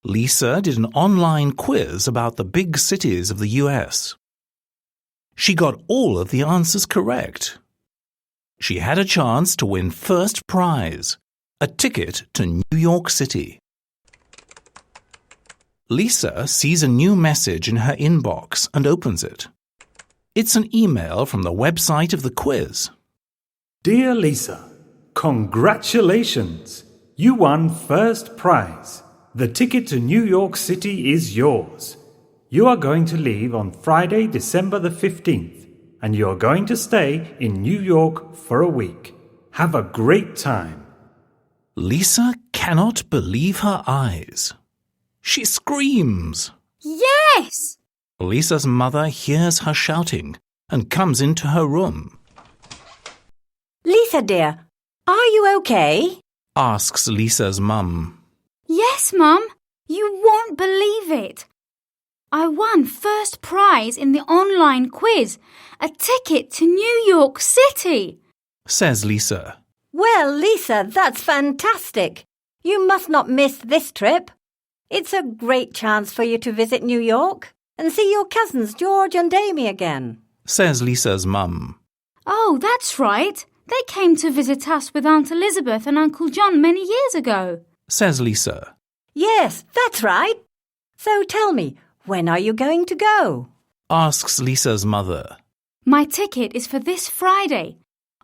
Lisa did an online quiz about the big cities of the US. She got all of the answers correct. She had a chance to win first prize, a ticket to New York City. Lisa sees a new message in her inbox and opens it. It's an email from the website of the quiz. Dear Lisa, congratulations! You won first prize. The ticket to New York City is yours. You are going to leave on Friday, December the 15th, and you are going to stay in New York for a week. Have a great time. Lisa cannot believe her eyes. She screams. Yes! Lisa's mother hears her shouting and comes into her room. Lisa, dear, are you okay? Asks Lisa's mum. Yes, Mum. You won't believe it. I won first prize in the online quiz, a ticket to New York City, Says Lisa. Well, Lisa, that's fantastic. You must not miss this trip. It's a great chance for you to visit New York and see your cousins George and Amy again. Says Lisa's mum. Oh, that's right. They came to visit us with Aunt Elizabeth and Uncle John many years ago. Says Lisa. Yes, that's right. So tell me, when are you going to go? Asks Lisa's mother. My ticket is for this Friday.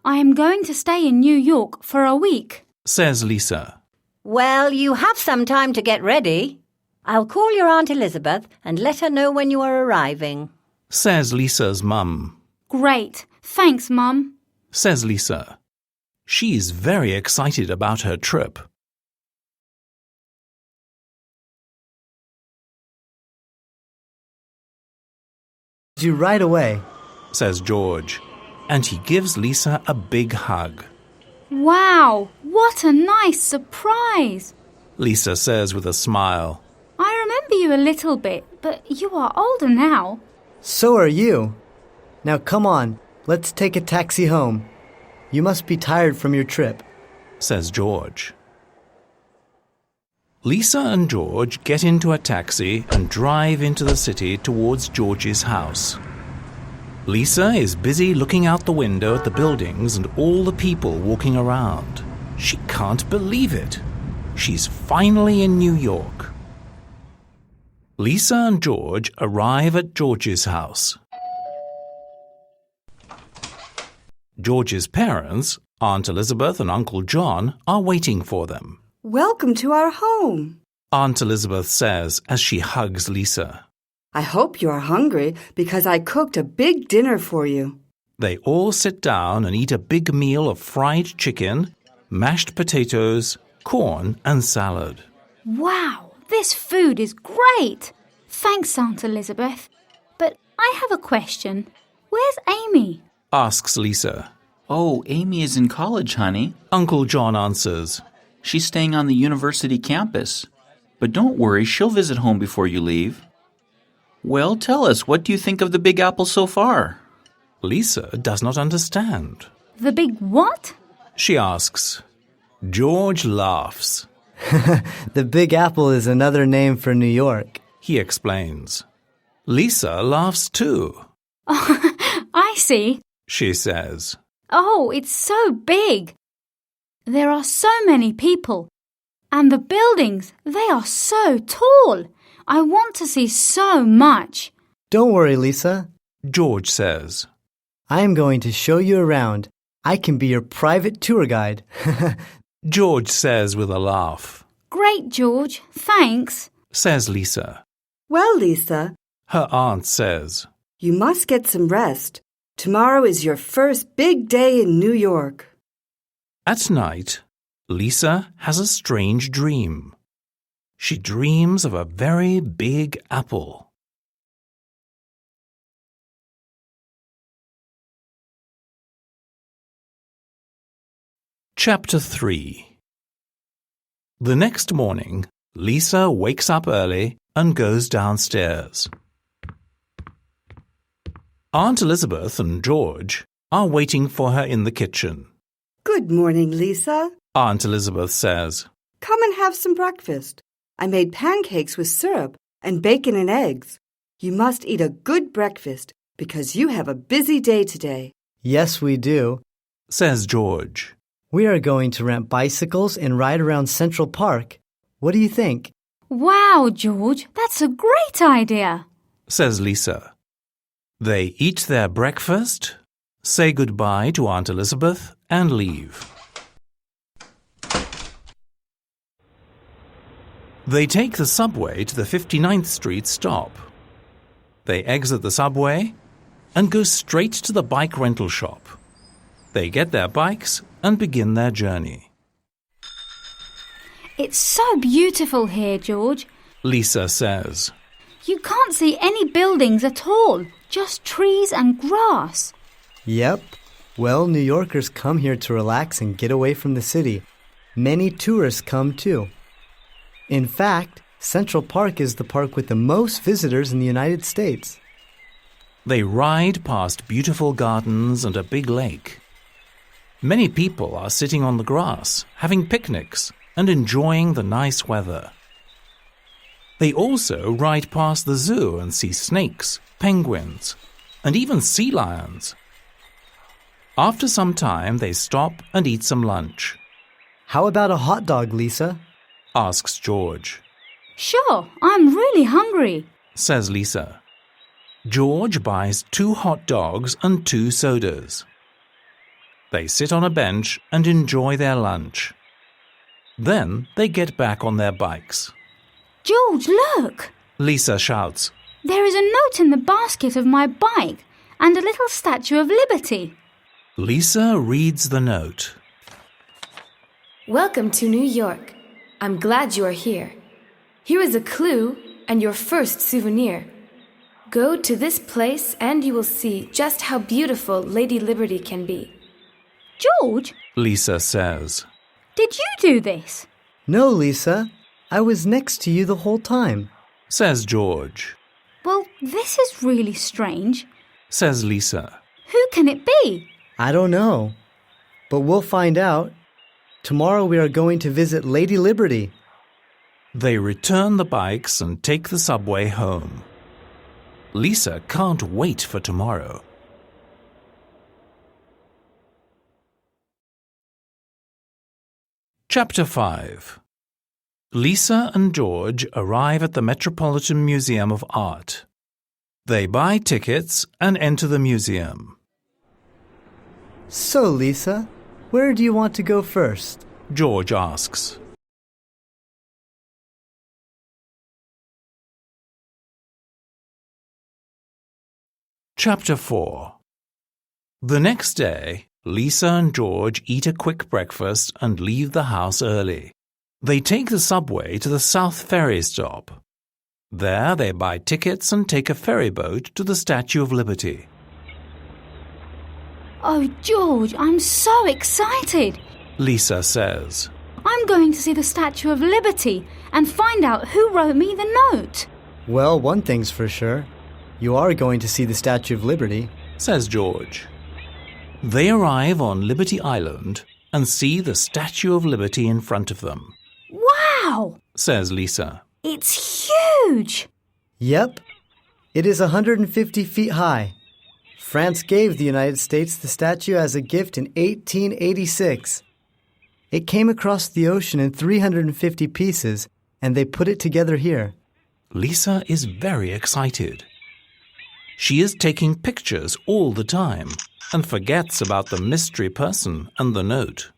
I am going to stay in New York for a week. Says Lisa. Well, you have some time to get ready. I'll call your Aunt Elizabeth and let her know when you are arriving. Says Lisa's mum. Great. Thanks, Mum. Says Lisa. She's very excited about her trip. You right away. Says George, and he gives Lisa a big hug. Wow, what a nice surprise. Lisa says with a smile. I remember you a little bit, but you are older now. So are you. Now come on, let's take a taxi home. You must be tired from your trip. Says George. Lisa and George get into a taxi and drive into the city towards George's house. Lisa is busy looking out the window at the buildings and all the people walking around. She can't believe it. She's finally in New York. Lisa and George arrive at George's house. George's parents, Aunt Elizabeth and Uncle John, are waiting for them. Welcome to our home. Aunt Elizabeth says as she hugs Lisa. I hope you are hungry because I cooked a big dinner for you. They all sit down and eat a big meal of fried chicken, mashed potatoes, corn and salad. Wow, this food is great. Thanks, Aunt Elizabeth. But I have a question. Where's Amy? Asks Lisa. Oh, Amy is in college, honey. Uncle John answers. She's staying on the university campus. But don't worry, she'll visit home before you leave. Well, tell us, what do you think of the Big Apple so far? Lisa does not understand. The big what? She asks. George laughs. The Big Apple is another name for New York. He explains. Lisa laughs too. I see. She says. Oh, it's so big. There are so many people. And the buildings, they are so tall. I want to see so much. Don't worry, Lisa. George says. I am going to show you around. I can be your private tour guide. George says with a laugh. Great, George. Thanks. Says Lisa. Well, Lisa, Her aunt says. you must get some rest. Tomorrow is your first big day in New York. At night, Lisa has a strange dream. She dreams of a very big apple. Chapter 3. The next morning, Lisa wakes up early and goes downstairs. Aunt Elizabeth and George are waiting for her in the kitchen. Good morning, Lisa. Aunt Elizabeth says. Come and have some breakfast. I made pancakes with syrup and bacon and eggs. You must eat a good breakfast because you have a busy day today. Yes, we do, says George. We are going to rent bicycles and ride around Central Park. What do you think? Wow, George, that's a great idea, says Lisa. They eat their breakfast, say goodbye to Aunt Elizabeth, and leave. They take the subway to the 59th Street stop. They exit the subway and go straight to the bike rental shop. They get their bikes and begin their journey. It's so beautiful here, George. Lisa says. You can't see any buildings at all, just trees and grass. Yep. Well, New Yorkers come here to relax and get away from the city. Many tourists come too. In fact, Central Park is the park with the most visitors in the United States. They ride past beautiful gardens and a big lake. Many people are sitting on the grass, having picnics and enjoying the nice weather. They also ride past the zoo and see snakes, penguins, and even sea lions. After some time, they stop and eat some lunch. How about a hot dog, Lisa? Asks George. Sure, I'm really hungry, says Lisa. George buys 2 hot dogs and 2 sodas. They sit on a bench and enjoy their lunch. Then they get back on their bikes. George, look! Lisa shouts. There is a note in the basket of my bike and a little Statue of Liberty. Lisa reads the note. Welcome to New York. I'm glad you are here. Here is a clue and your first souvenir. Go to this place and you will see just how beautiful Lady Liberty can be. George, Lisa says. did you do this? No, Lisa. I was next to you the whole time, says George. Well, this is really strange. Says Lisa. Who can it be? I don't know. But we'll find out. Tomorrow we are going to visit Lady Liberty. They return the bikes and take the subway home. Lisa can't wait for tomorrow. Chapter 5. Lisa and George arrive at the Metropolitan Museum of Art. They buy tickets and enter the museum. So, Lisa, where do you want to go first? George asks. Chapter 4. The next day, Lisa and George eat a quick breakfast and leave the house early. They take the subway to the South Ferry stop. There they buy tickets and take a ferry boat to the Statue of Liberty. Oh, George, I'm so excited. Lisa says. I'm going to see the Statue of Liberty and find out who wrote me the note. Well, one thing's for sure. You are going to see the Statue of Liberty, says George. They arrive on Liberty Island and see the Statue of Liberty in front of them. Wow! Says Lisa. It's huge! Yep. It is 150 feet high. France gave the United States the statue as a gift in 1886. It came across the ocean in 350 pieces, and they put it together here. Lisa is very excited. She is taking pictures all the time and forgets about the mystery person and the note.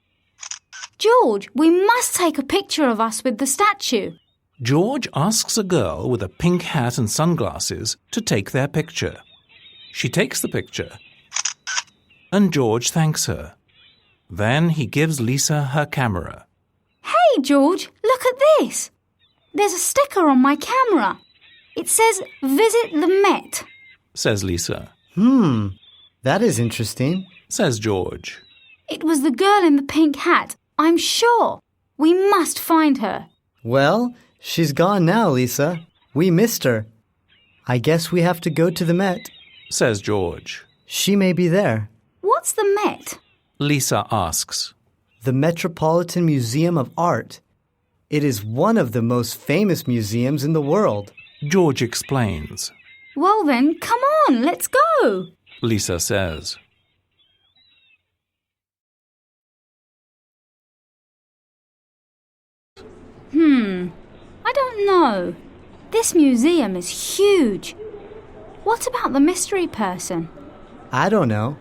George, we must take a picture of us with the statue. George asks a girl with a pink hat and sunglasses to take their picture. She takes the picture, and George thanks her. Then he gives Lisa her camera. Hey, George, look at this. There's a sticker on my camera. It says, "Visit the Met," says Lisa. That is interesting, says George. It was the girl in the pink hat, I'm sure. We must find her. Well, she's gone now, Lisa. We missed her. I guess we have to go to the Met, says George. She may be there. What's the Met? Lisa asks. The Metropolitan Museum of Art. It is one of the most famous museums in the world. George explains. Well then, come on, let's go. Lisa says. I don't know. This museum is huge. What about the mystery person? I don't know,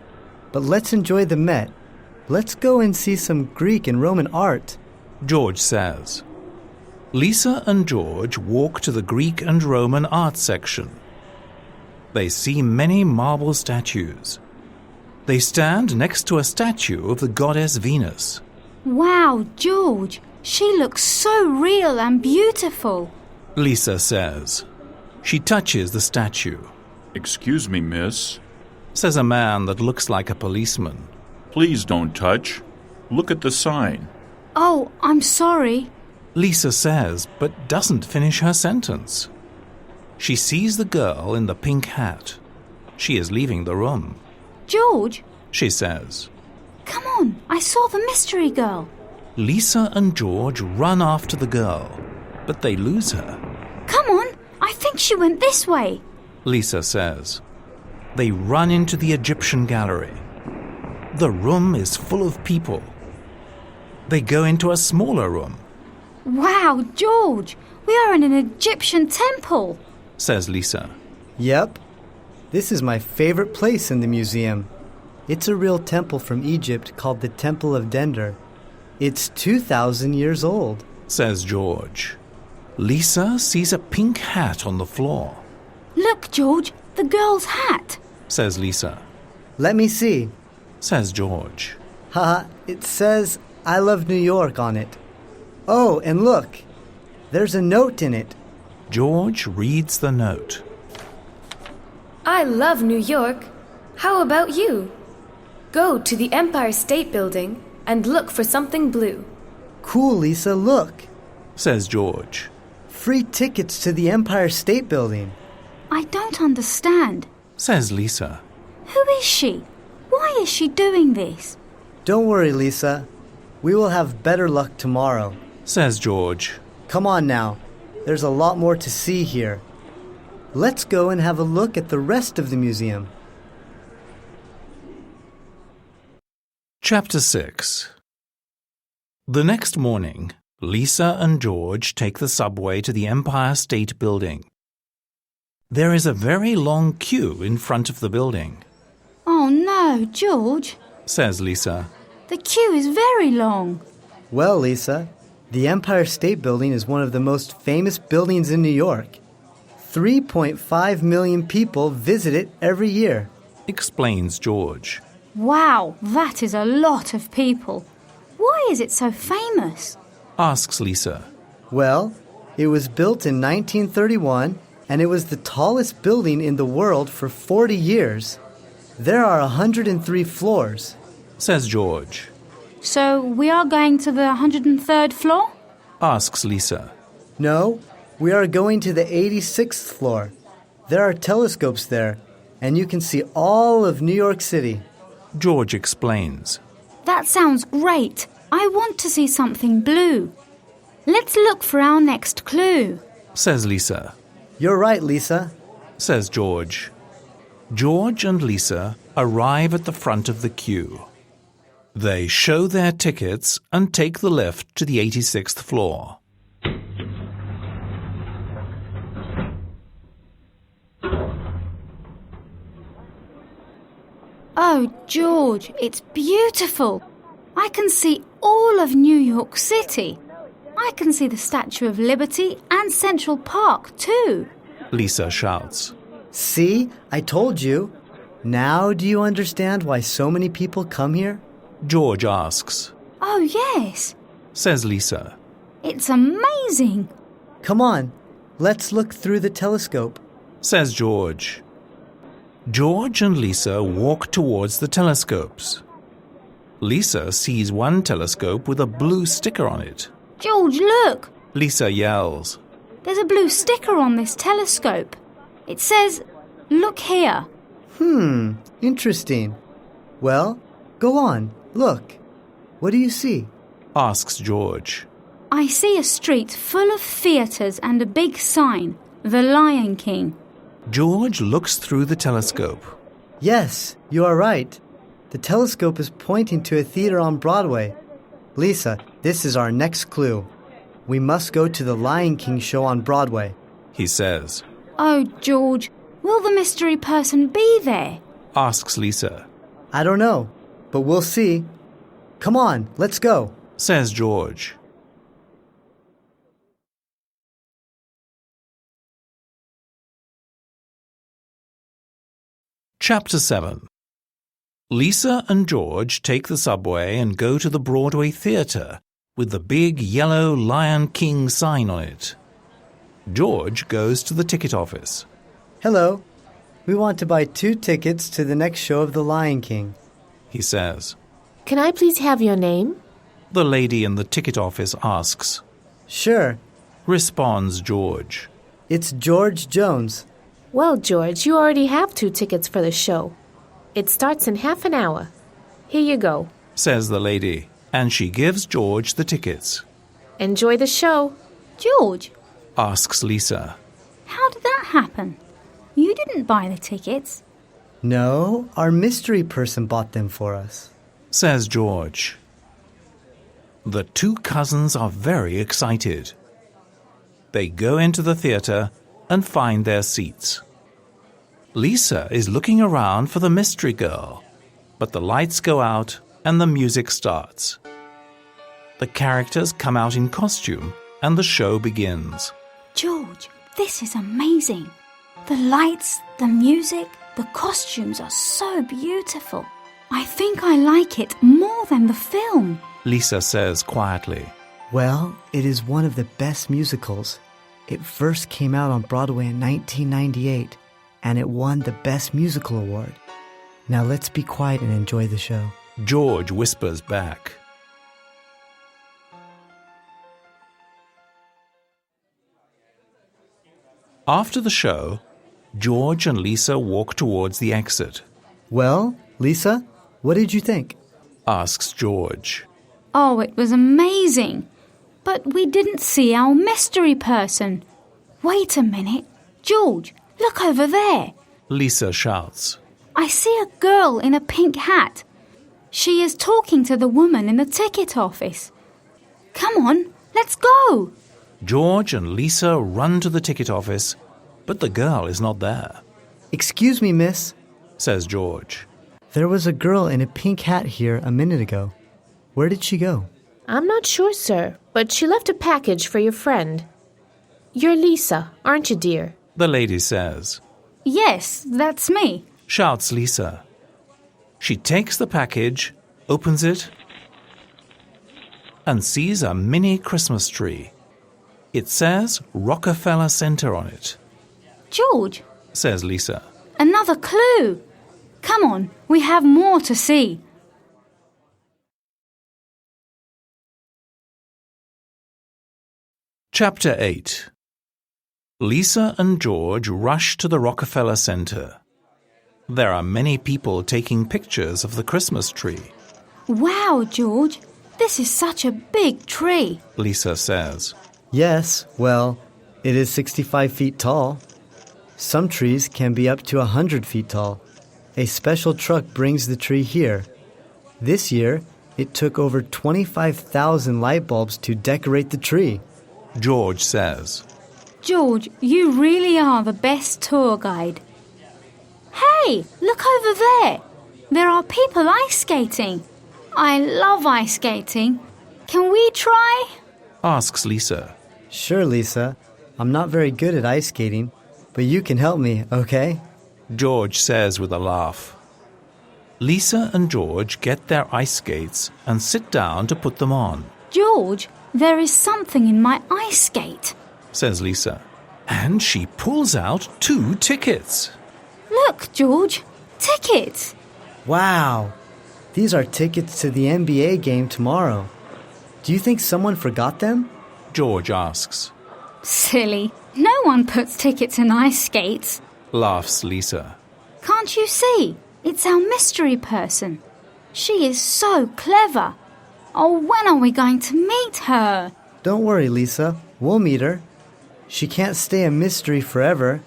but let's enjoy the Met. Let's go and see some Greek and Roman art. George says. Lisa and George walk to the Greek and Roman art section. They see many marble statues. They stand next to a statue of the goddess Venus. Wow, George, she looks so real and beautiful. Lisa says. She touches the statue. Excuse me, miss. Says a man that looks like a policeman. Please don't touch. Look at the sign. Oh, I'm sorry. Lisa says, but doesn't finish her sentence. She sees the girl in the pink hat. She is leaving the room. George, She says. come on, I saw the mystery girl. Lisa and George run after the girl, but they lose her. Come on, I think she went this way. Lisa says. They run into the Egyptian gallery. The room is full of people. They go into a smaller room, Wow, George, we are in an Egyptian temple. says Lisa. Yep. This is my favorite place in the museum. It's a real temple from Egypt called the Temple of Dender. It's 2,000 years old. Says George. Lisa sees a pink hat on the floor, Look, George, the girl's hat. says Lisa. Let me see. Says George. Haha, it says, I love New York on it. Oh, and look, there's a note in it. George reads the note. I love New York. How about you? Go to the Empire State Building and look for something blue. Cool, Lisa, look. Says George. Free tickets to the Empire State Building. I don't understand. Says Lisa. Who is she? Why is she doing this? Don't worry, Lisa. We will have better luck tomorrow. Says George. Come on now. There's a lot more to see here. Let's go and have a look at the rest of the museum. Chapter 6. The next morning, Lisa and George take the subway to the Empire State Building. There is a very long queue in front of the building, Oh no, George. says Lisa. The queue is very long. Well, Lisa, the Empire State Building is one of the most famous buildings in New York. 3.5 million people visit it every year. Explains George. Wow, that is a lot of people. Why is it so famous? Asks Lisa. Well, it was built in 1931, and it was the tallest building in the world for 40 years. There are 103 floors. Says George. So we are going to the 103rd floor? Asks Lisa. No, we are going to the 86th floor. There are telescopes there, and you can see all of New York City. George explains. That sounds great. I want to see something blue. Let's look for our next clue. Says Lisa. You're right, Lisa. Says George. George and Lisa arrive at the front of the queue. They show their tickets and take the lift to the 86th floor. Oh, George, it's beautiful. I can see all of New York City. I can see the Statue of Liberty and Central Park, too. Lisa shouts. See, I told you. Now do you understand why so many people come here? George asks. Oh, yes. Says Lisa. It's amazing. Come on, let's look through the telescope. Says George. George and Lisa walk towards the telescopes. Lisa sees one telescope with a blue sticker on it. George, look. Lisa yells. There's a blue sticker on this telescope. It says, "Look here." Interesting. Well, go on, look. What do you see? Asks George. I see a street full of theatres and a big sign, The Lion King. George looks through the telescope. Yes, you are right. The telescope is pointing to a theater on Broadway. Lisa, this is our next clue. We must go to the Lion King show on Broadway, He says. Oh, George, will the mystery person be there? Asks Lisa. I don't know, but we'll see. Come on, let's go. Says George. Chapter 7. Lisa and George take the subway and go to the Broadway Theatre with the big yellow Lion King sign on it. George goes to the ticket office. Hello. We want to buy 2 tickets to the next show of The Lion King, He says. Can I please have your name? The lady in the ticket office asks. Sure. Responds George. It's George Jones. Well, George, you already have 2 tickets for the show. It starts in half an hour. Here you go. Says the lady, and she gives George the tickets. Enjoy the show. George, Asks Lisa. how did that happen? You didn't buy the tickets. No, our mystery person bought them for us. Says George. The 2 cousins are very excited. They go into the theatre and find their seats. Lisa is looking around for the mystery girl, but the lights go out and the music starts. The characters come out in costume and the show begins. George, this is amazing. The lights, the music, the costumes are so beautiful. I think I like it more than the film. Lisa says quietly. Well, it is one of the best musicals. It first came out on Broadway in 1998, and it won the Best Musical Award. Now let's be quiet and enjoy the show. George whispers back. After the show, George and Lisa walk towards the exit. Well, Lisa, what did you think? Asks George. Oh, it was amazing. But we didn't see our mystery person. Wait a minute. George, look over there. Lisa shouts. I see a girl in a pink hat. She is talking to the woman in the ticket office. Come on, let's go. George and Lisa run to the ticket office, but the girl is not there. Excuse me, miss, Says George. There was a girl in a pink hat here a minute ago. Where did she go? I'm not sure, sir, but she left a package for your friend. You're Lisa, aren't you, dear? The lady says. Yes, that's me. Shouts Lisa. She takes the package, opens it, and sees a mini Christmas tree. It says Rockefeller Center on it. George, Says Lisa. another clue. Come on, we have more to see. Chapter 8. Lisa and George rush to the Rockefeller Center. There are many people taking pictures of the Christmas tree. Wow, George, this is such a big tree. Lisa says. Yes, well, it is 65 feet tall. Some trees can be up to 100 feet tall. A special truck brings the tree here. This year, it took over 25,000 light bulbs to decorate the tree. George says. George, you really are the best tour guide. Hey, look over there. There are people ice skating. I love ice skating. Can we try? Asks Lisa. Sure, Lisa. I'm not very good at ice skating, but you can help me, okay? George says with a laugh. Lisa and George get their ice skates and sit down to put them on. George, there is something in my ice skate. Says Lisa. And she pulls out 2 tickets. Look, George, tickets. Wow! These are tickets to the NBA game tomorrow. Do you think someone forgot them? George asks. Silly. No one puts tickets in ice skates. Laughs Lisa. Can't you see? It's our mystery person. She is so clever. Oh, when are we going to meet her? Don't worry, Lisa. We'll meet her. She can't stay a mystery forever.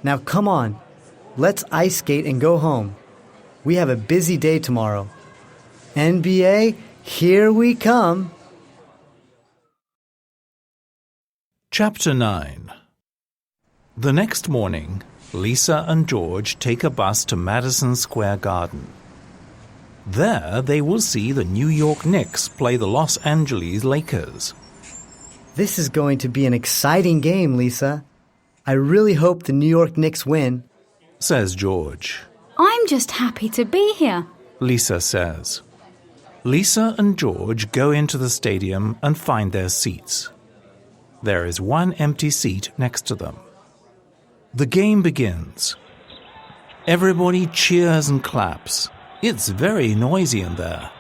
Now come on. Let's ice skate and go home. We have a busy day tomorrow. NBA, here we come. Chapter 9. The next morning, Lisa and George take a bus to Madison Square Garden. There they will see the New York Knicks play the Los Angeles Lakers. This is going to be an exciting game, Lisa. I really hope the New York Knicks win, says George. I'm just happy to be here. Lisa says. Lisa and George go into the stadium and find their seats. There is one empty seat next to them. The game begins. Everybody cheers and claps. It's very noisy in there,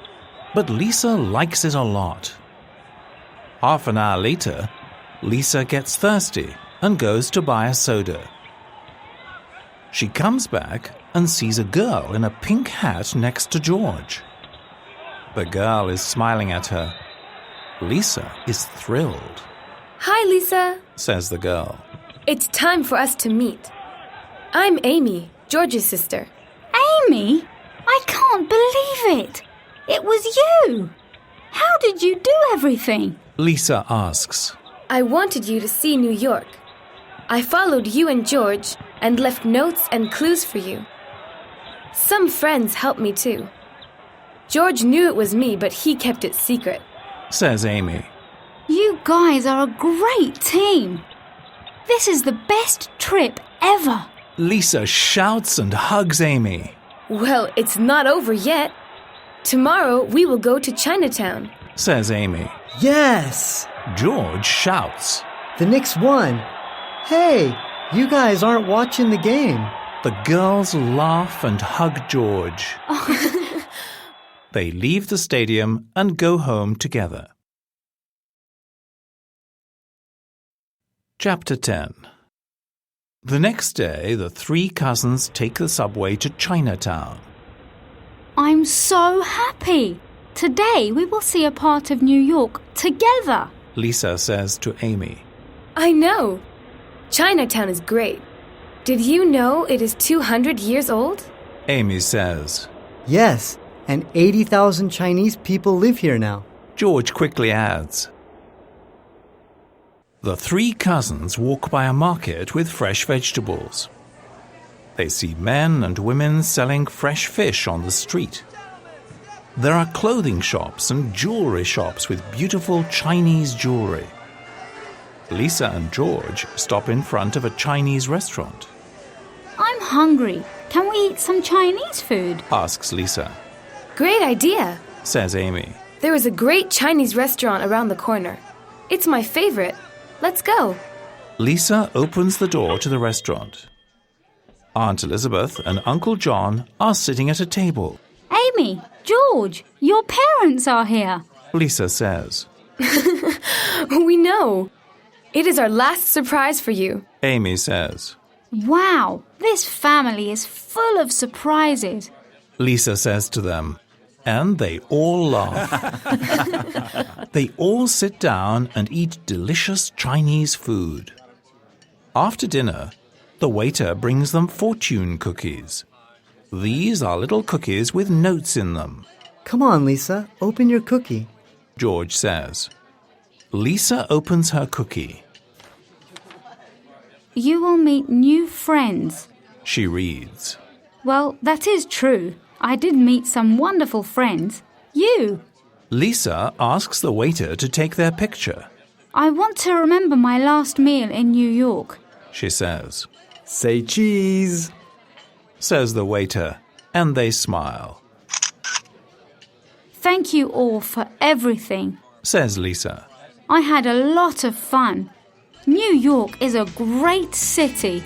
but Lisa likes it a lot. Half an hour later, Lisa gets thirsty and goes to buy a soda. She comes back and sees a girl in a pink hat next to George. The girl is smiling at her. Lisa is thrilled. Hi, Lisa, says the girl. It's time for us to meet. I'm Amy, George's sister. Amy? I can't believe it. It was you. How did you do everything? Lisa asks. I wanted you to see New York. I followed you and George and left notes and clues for you. Some friends helped me too. George knew it was me, but he kept it secret, says Amy. You guys are a great team. This is the best trip ever. Lisa shouts and hugs Amy. Well, it's not over yet. Tomorrow we will go to Chinatown, says Amy. Yes! George shouts. The Knicks won. Hey, you guys aren't watching the game. The girls laugh and hug George. They leave the stadium and go home together. Chapter 10. The next day, the three cousins take the subway to Chinatown. I'm so happy. Today we will see a part of New York together, Lisa says to Amy. I know. Chinatown is great. Did you know it is 200 years old? Amy says. Yes, and 80,000 Chinese people live here now. George quickly adds. The three cousins walk by a market with fresh vegetables. They see men and women selling fresh fish on the street. There are clothing shops and jewelry shops with beautiful Chinese jewelry. Lisa and George stop in front of a Chinese restaurant. I'm hungry. Can we eat some Chinese food? Asks Lisa. Great idea, says Amy. There is a great Chinese restaurant around the corner. It's my favorite. Let's go. Lisa opens the door to the restaurant. Aunt Elizabeth and Uncle John are sitting at a table. Amy, George, your parents are here, Lisa says. We know. It is our last surprise for you, Amy says. Wow, this family is full of surprises, Lisa says to them, and they all laugh. They all sit down and eat delicious Chinese food. After dinner, the waiter brings them fortune cookies. These are little cookies with notes in them. Come on, Lisa, open your cookie, George says. Lisa opens her cookie. You will meet new friends. She reads. Well, that is true. I did meet some wonderful friends. You. Lisa asks the waiter to take their picture. I want to remember my last meal in New York, she says. Say cheese, says the waiter, and they smile. Thank you all for everything, says Lisa. I had a lot of fun. New York is a great city.